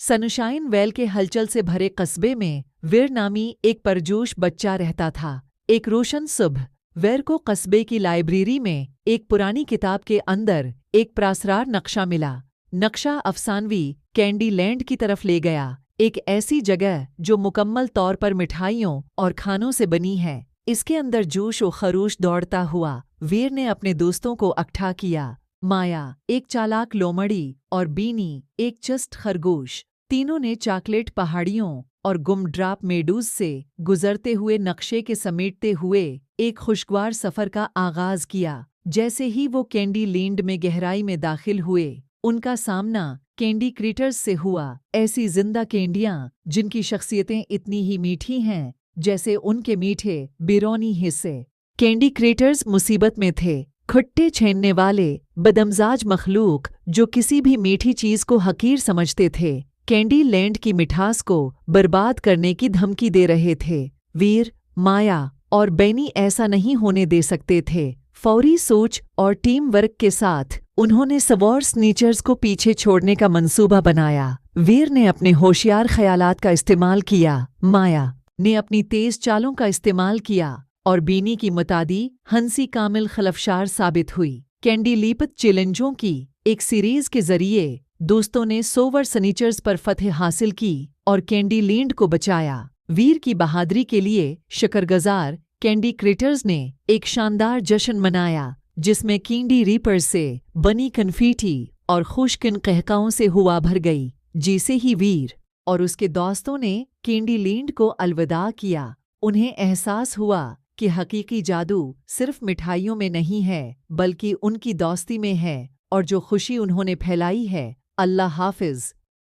Sunshine well के हलचल से भरे कस्बे में वीर नामी एक परजोश बच्चा रहता था। एक रोशन सुबह वीर को कस्बे की लाइब्रेरी में एक पुरानी किताब के अंदर एक प्रासरार नक्शा मिला। नक्शा अफसानवी कैंडी लैंड की तरफ ले गया, एक ऐसी जगह जो मुकम्मल तौर पर मिठाइयों और खानों से बनी है। इसके अंदर जोश व खरोश दौड़ता हुआ वीर ने अपने दोस्तों को इकट्ठा किया। माया, एक चालाक लोमड़ी, और बीनी, एक चस्ट खरगोश, तीनों ने चॉकलेट पहाड़ियों और गुमड्राप मेडूज से गुजरते हुए नक्शे के समेटते हुए एक खुशगवार सफ़र का आगाज किया। जैसे ही वो कैंडी लैंड में गहराई में दाखिल हुए, उनका सामना कैंडी क्रीटर्स से हुआ। ऐसी जिंदा कैंडियाँ जिनकी शख्सियतें इतनी ही मीठी हैं जैसे उनके मीठे बिरौनी हिस्से। कैंडी क्रीटर्स मुसीबत में थे, खट्टे छेनने वाले बदमजाज मखलूक जो किसी भी मीठी चीज को हकीर समझते थे, कैंडी लैंड की मिठास को बर्बाद करने की धमकी दे रहे थे। वीर, माया और बेनी ऐसा नहीं होने दे सकते थे। फौरी सोच और टीम वर्क के साथ उन्होंने सवॉर स्नीचर्स को पीछे छोड़ने का मंसूबा बनाया। वीर ने अपने होशियार ख्यालात का इस्तेमाल किया, माया ने अपनी तेज चालों का इस्तेमाल किया और बीनी की मुतादी हंसी कामिल खलफशार साबित हुई। कैंडी लीपत चैलेंजों की एक सीरीज के जरिए दोस्तों ने सोवर सनीचर्स पर फतह हासिल की और कैंडी लैंड को बचाया। वीर की बहादुरी के लिए शुक्रगुजार कैंडी क्रिएटर्स ने एक शानदार जश्न मनाया जिसमें कैंडी रीपर्स से बनी कन्फीटी और खुशकिन कहकाओं से हुआ भर गई। जैसे ही वीर और उसके दोस्तों ने कैंडी लैंड को अलविदा किया, उन्हें एहसास हुआ कि हकीकी जादू सिर्फ मिठाइयों में नहीं है बल्कि उनकी दोस्ती में है और जो खुशी उन्होंने फैलाई है। अल्लाह हाफिज।